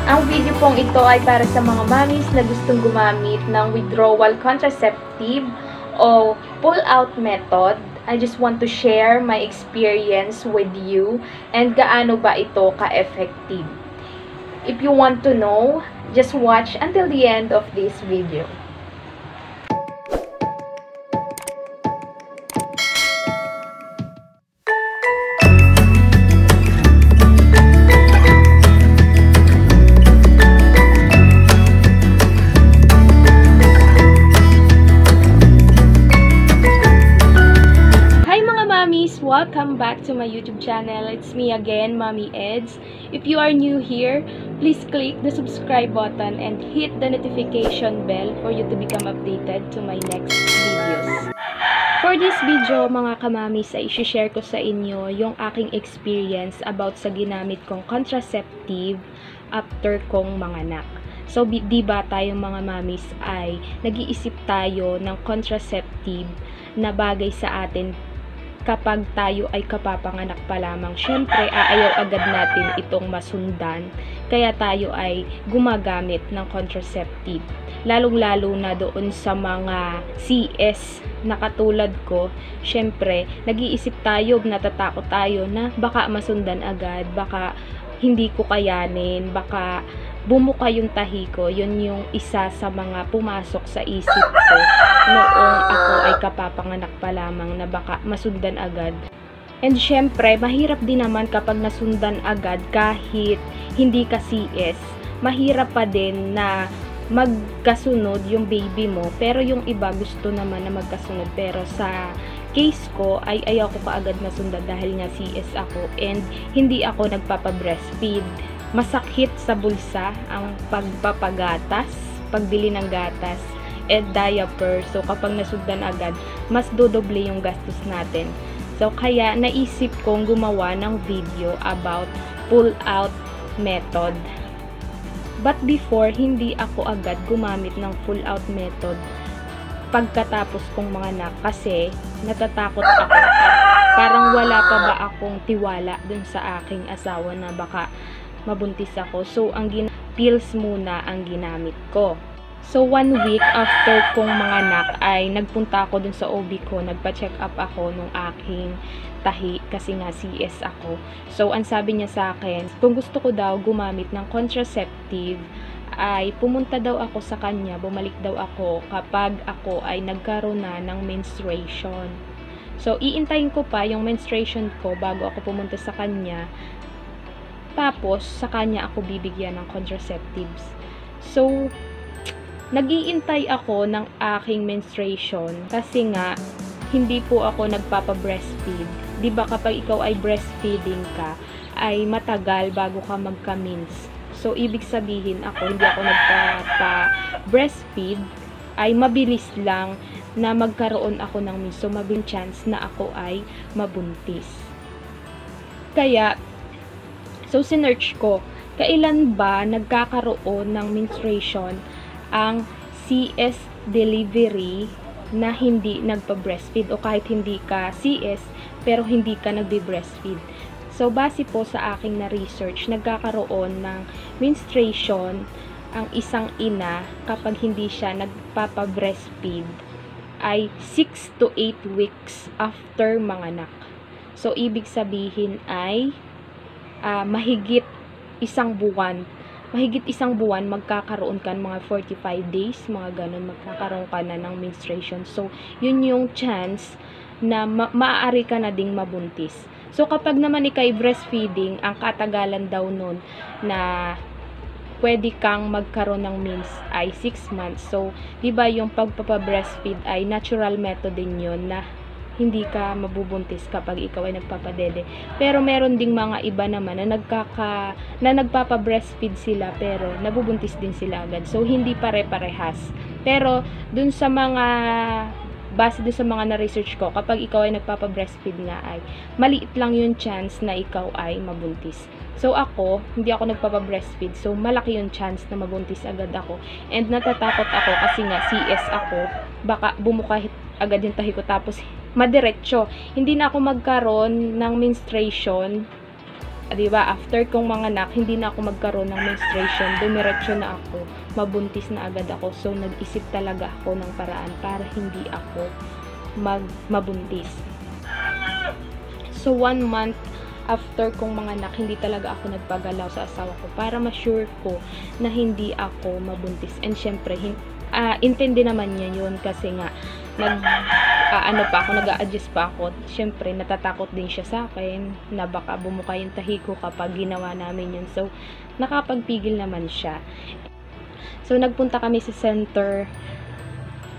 Ang video pong ito ay para sa mga mommies na gustong gumamit ng withdrawal contraceptive o pull-out method. I just want to share my experience with you and gaano ba ito ka-effective. If you want to know, just watch until the end of this video. Welcome back to my YouTube channel. It's me again, Mommy Eds. If you are new here, please click the subscribe button and hit the notification bell for you to become updated to my next videos. For this video, mga kamamis, ay isi-share ko sa inyo yung aking experience about sa ginamit kong contraceptive after kong manganak. So, di ba tayong mga mamis ay nag-iisip tayo ng contraceptive na bagay sa atin kapag tayo ay kapapanganak pa lamang. Syempre, aayaw agad natin itong masundan. Kaya tayo ay gumagamit ng contraceptive. Lalong-lalo na doon sa mga CS na katulad ko. Syempre, nag-iisip tayo, natatakot tayo na baka masundan agad, baka hindi ko kayanin, baka bumuka yung tahi ko. Yun yung isa sa mga pumasok sa isip ko noong ako ay kapapanganak pa lamang na baka masundan agad. And syempre, mahirap din naman kapag nasundan agad kahit hindi ka CS. Mahirap pa din na magkasunod yung baby mo, pero yung iba gusto naman na magkasunod. Pero sa case ko ay ayaw ko kaagad masundan dahil nga CS ako and hindi ako nagpapa-breastfeed. Masakit sa bulsa ang pagpapagatas, pagbili ng gatas, and diaper. So, kapag nasundan agad, mas dodoble yung gastos natin. So, kaya naisip kong gumawa ng video about pull-out method. But before, hindi ako agad gumamit ng pull-out method pagkatapos kong manganak kasi natatakot ako at parang wala pa ba akong tiwala dun sa aking asawa na baka mabuntis ako. So, pills muna ang ginamit ko. So, 1 week after kong manganak ay nagpunta ako dun sa OB ko. Nagpa-check up ako nung aking tahi kasi nga CS ako. So, ang sabi niya sa akin, kung gusto ko daw gumamit ng contraceptive, ay pumunta daw ako sa kanya, bumalik daw ako kapag ako ay nagkaroon na ng menstruation. So, iintayin ko pa yung menstruation ko bago ako pumunta sa kanya. Tapos, sa kanya ako bibigyan ng contraceptives. So, nag-iintay ako ng aking menstruation kasi nga, hindi po ako nagpapa-breastfeed. Diba kapag ikaw ay breastfeeding ka, ay matagal bago ka magka-mens. So, ibig sabihin ako, hindi ako nagpapa-breastfeed, ay mabilis lang na magkaroon ako ng mens. So, mabilis chance na ako ay mabuntis. Kaya, so, sinearch ko, kailan ba nagkakaroon ng menstruation ang CS delivery na hindi nagpa-breastfeed o kahit hindi ka CS pero hindi ka nagbe-breastfeed. So, base po sa aking na-research, nagkakaroon ng menstruation ang isang ina kapag hindi siya nagpapa-breastfeed ay 6 to 8 weeks after manganak. So, ibig sabihin ay mahigit isang buwan magkakaroon ka mga 45 days, mga ganun, magkakaroon ka na ng menstruation. So, yun yung chance na maaari ka na ding mabuntis. So, kapag naman ikay breastfeeding, ang katagalan daw nun na pwede kang magkaroon ng mens ay 6 months. So, di ba yung pagpapa-breastfeed ay natural method din yun na hindi ka mabubuntis kapag ikaw ay nagpapadede. Pero meron ding mga iba naman na nagpapa-breastfeed sila pero nabubuntis din sila agad. So, hindi pare-parehas. Pero, base dun sa mga na-research ko, kapag ikaw ay nagpapa-breastfeed nga ay maliit lang yung chance na ikaw ay mabuntis. So, ako, hindi ako nagpapa-breastfeed. So, malaki yung chance na mabuntis agad ako. And natatakot ako kasi nga CS ako. Baka bumuka agad yung tahi ko tapos madiretso. Hindi na ako magkaroon ng menstruation diba, after kong manganak, hindi na ako magkaroon ng menstruation, dumiretso na ako, mabuntis na agad ako. So, nag-isip talaga ako ng paraan para hindi ako mabuntis. So, 1 month after kong manganak, hindi talaga ako nagpagalaw sa asawa ko para ma-sure ko na hindi ako mabuntis. And syempre, intindi naman niya yun kasi nga, nag-a-adjust pa ako. Syempre, natatakot din siya sa akin na baka bumuka yung tahi ko kapag ginawa namin yun. So, nakapagpigil naman siya. So, nagpunta kami sa center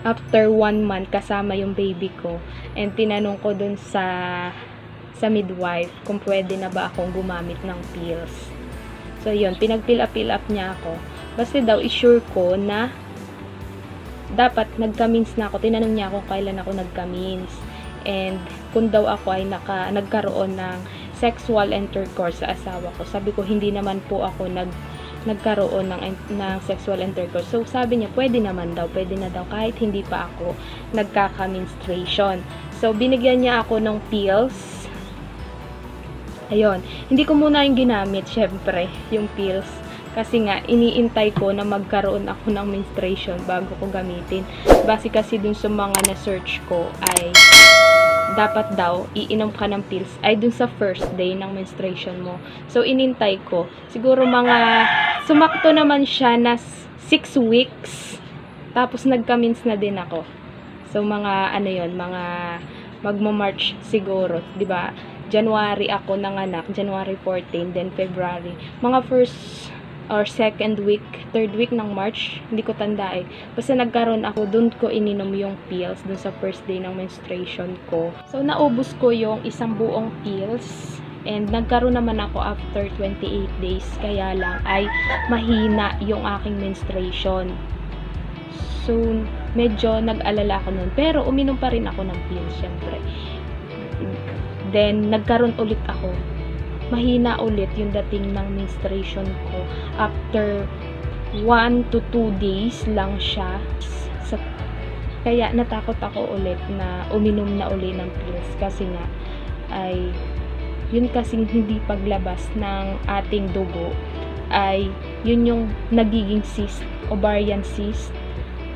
after 1 month kasama yung baby ko. And tinanong ko dun sa midwife kung pwede na ba akong gumamit ng pills. So, yun, pinag-fill up niya ako. Basta daw, isure ko na dapat nagka-means na ako. Tinanong niya ako kailan ako nagka-means. And kung daw ako ay nagkaroon ng sexual intercourse sa asawa ko. Sabi ko, hindi naman po ako nagkaroon ng sexual intercourse. So, sabi niya, pwede na daw kahit hindi pa ako nagkaka-menstruation. So, binigyan niya ako ng pills. Ayun. Hindi ko muna yung ginamit, syempre, yung pills. Kasi nga, iniintay ko na magkaroon ako ng menstruation bago ko gamitin. Base kasi dun sa mga na-search ko ay dapat daw iinom ka ng pills ay dun sa first day ng menstruation mo. So, inintay ko. Siguro sumakto naman siya na 6 weeks. Tapos, nagka-mens na din ako. So, mga magmo-March siguro. 'Di ba? January ako nanganak. January 14, then February. Mga first or second week, third week ng March, hindi ko tanda eh. Basta nagkaroon ako, dun ko ininom yung pills, dun sa first day ng menstruation ko. So, naubos ko yung isang buong pills, and nagkaroon naman ako after 28 days, kaya lang ay mahina yung aking menstruation. So, medyo nag-alala ako nun, pero uminom pa rin ako ng pills, syempre. Then, nagkaroon ulit ako. Mahina ulit yung dating ng menstruation ko. After 1 to 2 days lang siya. Kaya natakot ako ulit na uminom na ulit ng pills. Kasi nga, ay yun kasing hindi paglabas ng ating dugo ay yun yung nagiging cyst, ovarian cyst.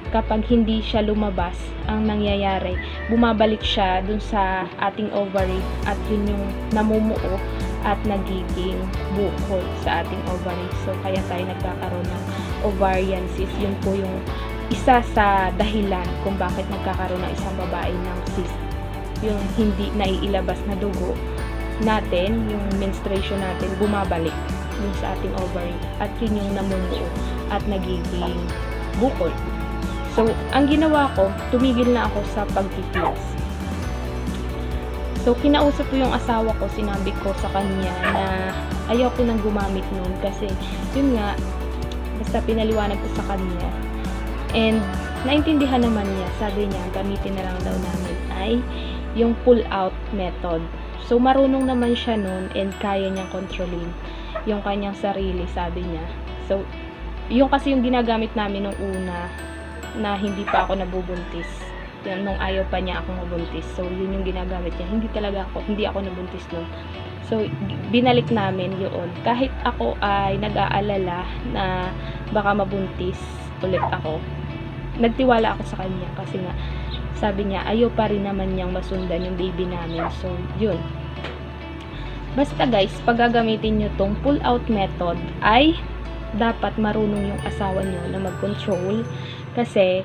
Kapag hindi siya lumabas, ang nangyayari, bumabalik siya dun sa ating ovary at yun yung namumuo at nagiging bukol sa ating ovary. So, kaya tayo nagkakaroon ng ovarian cyst. Yun po yung isa sa dahilan kung bakit nagkakaroon ng isang babae ng cyst. Yung hindi naiilabas na dugo natin, yung menstruation natin, bumabalik dun sa ating ovary. At yun yung namumuo at nagiging bukol. So, ang ginawa ko, tumigil na ako sa pagpipills. So, kinausap ko yung asawa ko, sinabi ko sa kanya na ayaw ko nang gumamit nun kasi, yun nga, basta pinaliwanag ko sa kanya. And, naintindihan naman niya, sabi niya, gamitin na lang daw namin ay yung pull-out method. So, marunong naman siya nun and kaya niyang kontrolin yung kanyang sarili, sabi niya. So, yung kasi yung ginagamit namin nung una na hindi pa ako nabubuntis. Yan, nung ayaw pa niya akong mabuntis. So, yun yung ginagamit niya. Hindi ako nabuntis nun. So, binalik namin yun. Kahit ako ay nag-aalala na baka mabuntis ulit ako, nagtiwala ako sa kanya kasi nga, sabi niya, ayaw pa rin naman niyang masundan yung baby namin. So, yun. Basta guys, pag gagamitin nyo tong pull-out method, ay dapat marunong yung asawa nyo na mag-control kasi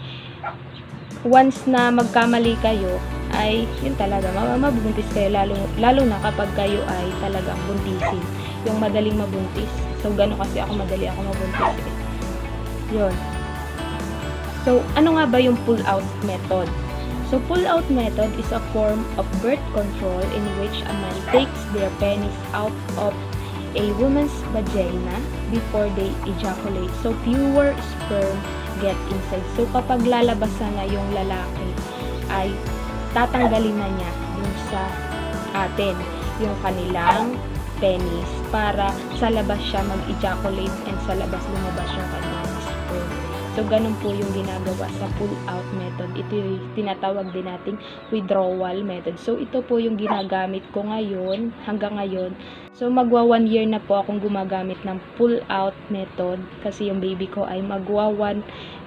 once na magkamali kayo, ay yun talaga, mabubuntis kayo, lalo na kapag kayo ay talagang buntisin. Yung madaling mabuntis. So, gano'n kasi madali ako mabuntis eh. Yun. So, ano nga ba yung pull-out method? So, pull-out method is a form of birth control in which a man takes their penis out of a woman's vagina before they ejaculate. So, fewer sperm get inside. So, kapag lalabas na yung lalaki, ay tatanggalin na niya dun sa atin yung kanilang penis para sa labas siya mag-ejaculate and sa labas lumabas yung kanilang sperm. So, ganun po yung ginagawa sa pull-out method. Ito yung tinatawag din nating withdrawal method. So, ito po yung ginagamit ko ngayon, hanggang ngayon. So, magwa 1 year na po akong gumagamit ng pull-out method kasi yung baby ko ay magwa 1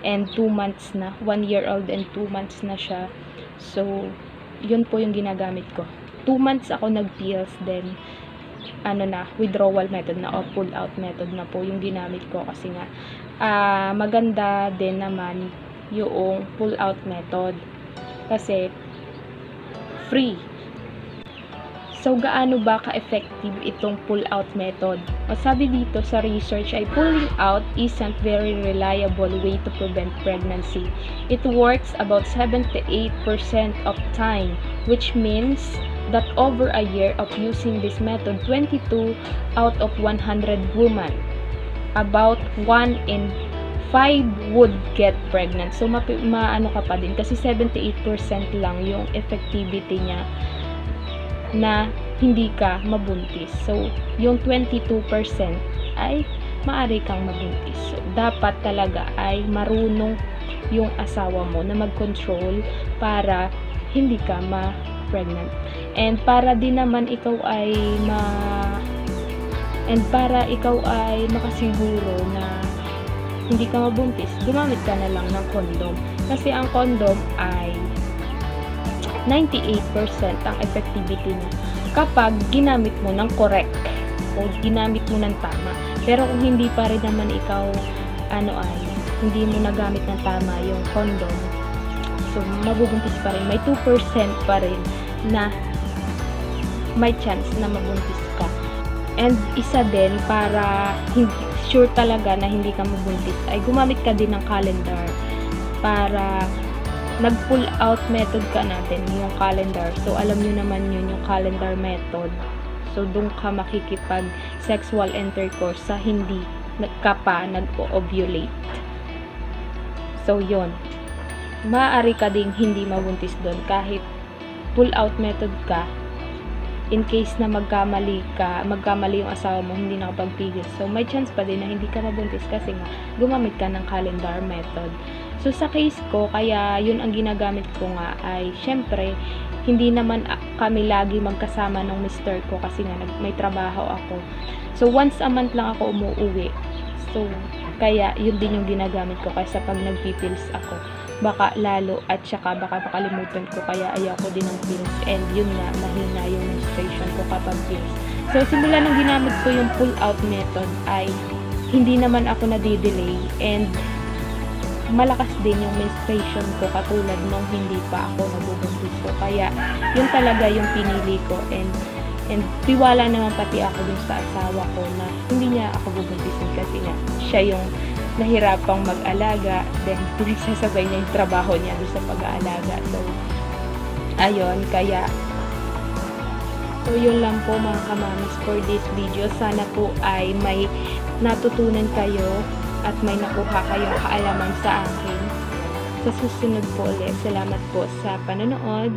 and 2 months na. 1 year old and 2 months na siya. So, yun po yung ginagamit ko. 2 months ako nag-pills, then withdrawal method na o pull-out method na po yung ginamit ko kasi nga maganda din naman yung pull-out method kasi free. So, gaano ba ka-effective itong pull-out method? O sabi dito sa research ay pulling out isn't very reliable way to prevent pregnancy. It works about 7 to 8% of time, which means that over a year of using this method, 22 out of 100 women, about 1 in 5 would get pregnant. So, maano ka pa din kasi 78% lang yung effectivity niya na hindi ka mabuntis. So, yung 22% ay maaari kang mabuntis. So, dapat talaga ay marunong yung asawa mo na mag-control para hindi ka ma-pregnant. And para din naman ikaw ay makasiguro na hindi ka mabuntis, gumamit ka na lang ng condom. Kasi ang condom ay 98% ang effectivity niya kapag ginamit mo ng correct o ginamit mo ng tama. Pero kung hindi pa rin naman ikaw hindi mo nagamit ng tama yung condom, so mabubuntis pa rin. May 2% pa rin na may chance na mabuntis ka. And isa din, para sure talaga na hindi ka mabuntis, ay gumamit ka din ng calendar para nag-pull out method ka natin, yung calendar. So, alam nyo naman yun, yung calendar method. So, doon ka makikipag sexual intercourse sa hindi ka pa nag-ovulate. So, yun. Maaari ka ding hindi mabuntis doon kahit pull out method ka. In case na magkamali yung asawa mo, hindi nakapagpigil. So, may chance pa din na hindi ka mabuntis kasi nga, gumamit ka ng calendar method. So, sa case ko, kaya yun ang ginagamit ko nga ay, syempre, hindi naman kami lagi magkasama ng mister ko kasi nga may trabaho ako. So, once a month lang ako umuwi. So, kaya yun din yung ginagamit ko kaysa pag nagpipills ako. Baka lalo at saka baka makalimutan ko, kaya ayaw ko din ng pills, and yun nga, mahina yung menstruation ko kapag pills. So, simula nung ginamit ko yung pull-out method ay hindi naman ako nadidelay, and malakas din yung menstruation ko katulad nung hindi pa ako nabubuntis ko. Kaya yun talaga yung pinili ko, and tiwala naman pati ako dun sa asawa ko na hindi niya ako bubuntisin kasi nga siya yung nahirapang mag-alaga, then pinagsasabay niya yung trabaho niya doon sa pag-aalaga. So, ayun, kaya so, yun lang po mga kamamis for this video. Sana po ay may natutunan kayo at may nakuha kayong kaalaman sa akin. Sa susunod po ulit, salamat po sa panonood.